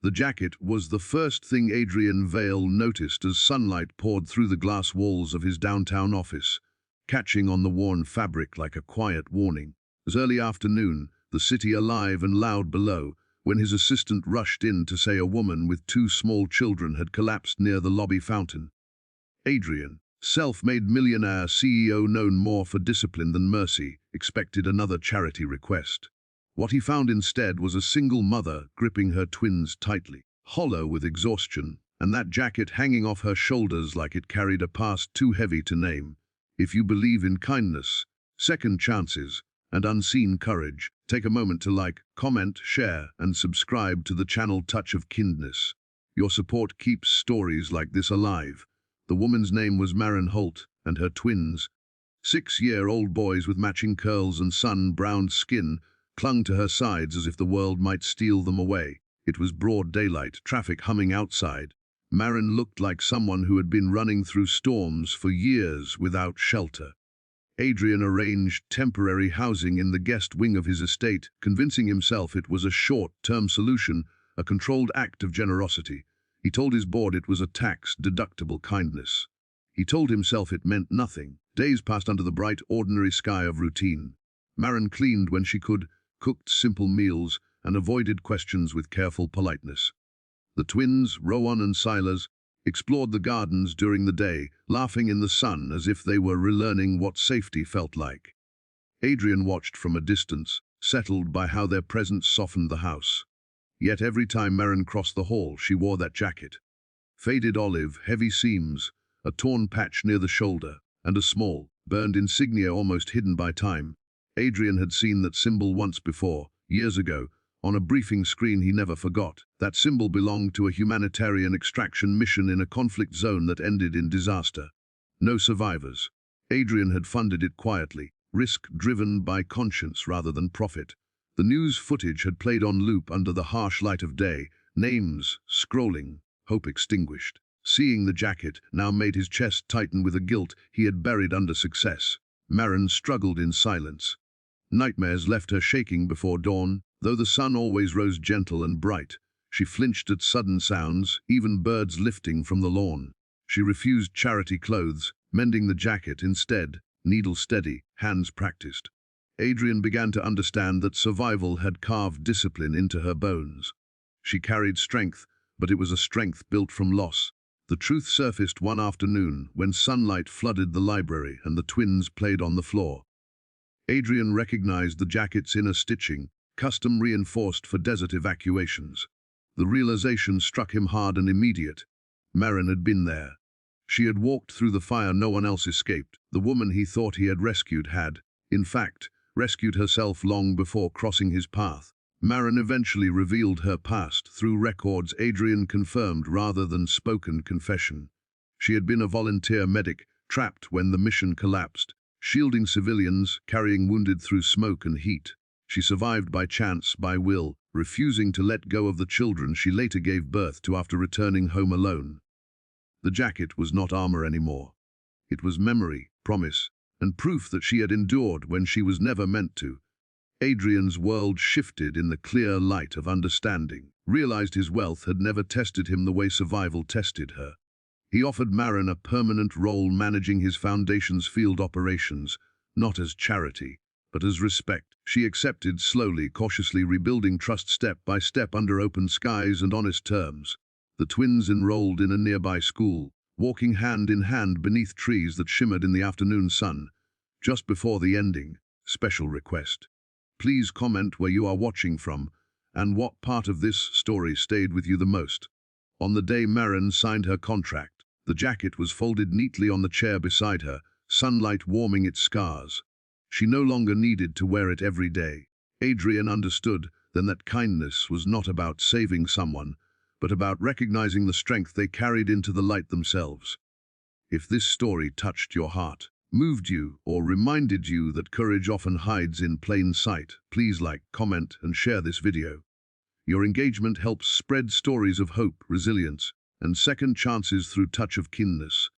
The jacket was the first thing Adrian Vale noticed as sunlight poured through the glass walls of his downtown office, catching on the worn fabric like a quiet warning. It was early afternoon, the city alive and loud below, when his assistant rushed in to say a woman with 2 small children had collapsed near the lobby fountain. Adrian, self-made millionaire CEO known more for discipline than mercy, expected another charity request. What he found instead was a single mother gripping her twins tightly, hollow with exhaustion, and that jacket hanging off her shoulders like it carried a past too heavy to name. If you believe in kindness, second chances, and unseen courage, take a moment to like, comment, share, and subscribe to the channel Touch of Kindness. Your support keeps stories like this alive. The woman's name was Maren Holt, and her twins, 6-year-old boys with matching curls and sun-browned skin, clung to her sides as if the world might steal them away. It was broad daylight, traffic humming outside. Maren looked like someone who had been running through storms for years without shelter. Adrian arranged temporary housing in the guest wing of his estate, convincing himself it was a short-term solution, a controlled act of generosity. He told his board it was a tax-deductible kindness. He told himself it meant nothing. Days passed under the bright, ordinary sky of routine. Maren cleaned when she could, cooked simple meals, and avoided questions with careful politeness. The twins, Rowan and Silas, explored the gardens during the day, laughing in the sun as if they were relearning what safety felt like. Adrian watched from a distance, settled by how their presence softened the house. Yet every time Maren crossed the hall, she wore that jacket. Faded olive, heavy seams, a torn patch near the shoulder, and a small, burned insignia almost hidden by time. Adrian had seen that symbol once before, years ago, on a briefing screen he never forgot. That symbol belonged to a humanitarian extraction mission in a conflict zone that ended in disaster. No survivors. Adrian had funded it quietly, risk-driven by conscience rather than profit. The news footage had played on loop under the harsh light of day, names scrolling, hope extinguished. Seeing the jacket now made his chest tighten with a guilt he had buried under success. Maren struggled in silence. Nightmares left her shaking before dawn. Though the sun always rose gentle and bright, she flinched at sudden sounds, even birds lifting from the lawn. She refused charity clothes, mending the jacket instead, needle steady, hands practiced. Adrian began to understand that survival had carved discipline into her bones. She carried strength, but it was a strength built from loss. The truth surfaced one afternoon when sunlight flooded the library and the twins played on the floor. Adrian recognized the jacket's inner stitching, custom reinforced for desert evacuations. The realization struck him hard and immediate. Maren had been there. She had walked through the fire no one else escaped. The woman he thought he had rescued had, in fact, rescued herself long before crossing his path. Maren eventually revealed her past through records Adrian confirmed rather than spoken confession. She had been a volunteer medic, trapped when the mission collapsed, shielding civilians, carrying wounded through smoke and heat. She survived by chance, by will, refusing to let go of the children she later gave birth to after returning home alone. The jacket was not armor anymore. It was memory, promise, and proof that she had endured when she was never meant to. Adrian's world shifted in the clear light of understanding, realized his wealth had never tested him the way survival tested her. He offered Maren a permanent role managing his foundation's field operations, not as charity, but as respect. She accepted slowly, cautiously rebuilding trust step by step under open skies and honest terms. The twins enrolled in a nearby school, walking hand in hand beneath trees that shimmered in the afternoon sun. Just before the ending, special request. Please comment where you are watching from and what part of this story stayed with you the most. On the day Maren signed her contract, the jacket was folded neatly on the chair beside her, sunlight warming its scars. She no longer needed to wear it every day. Adrian understood then that kindness was not about saving someone, but about recognizing the strength they carried into the light themselves. If this story touched your heart, moved you, or reminded you that courage often hides in plain sight, please like, comment, and share this video. Your engagement helps spread stories of hope, resilience, and second chances through Touch of Kindness.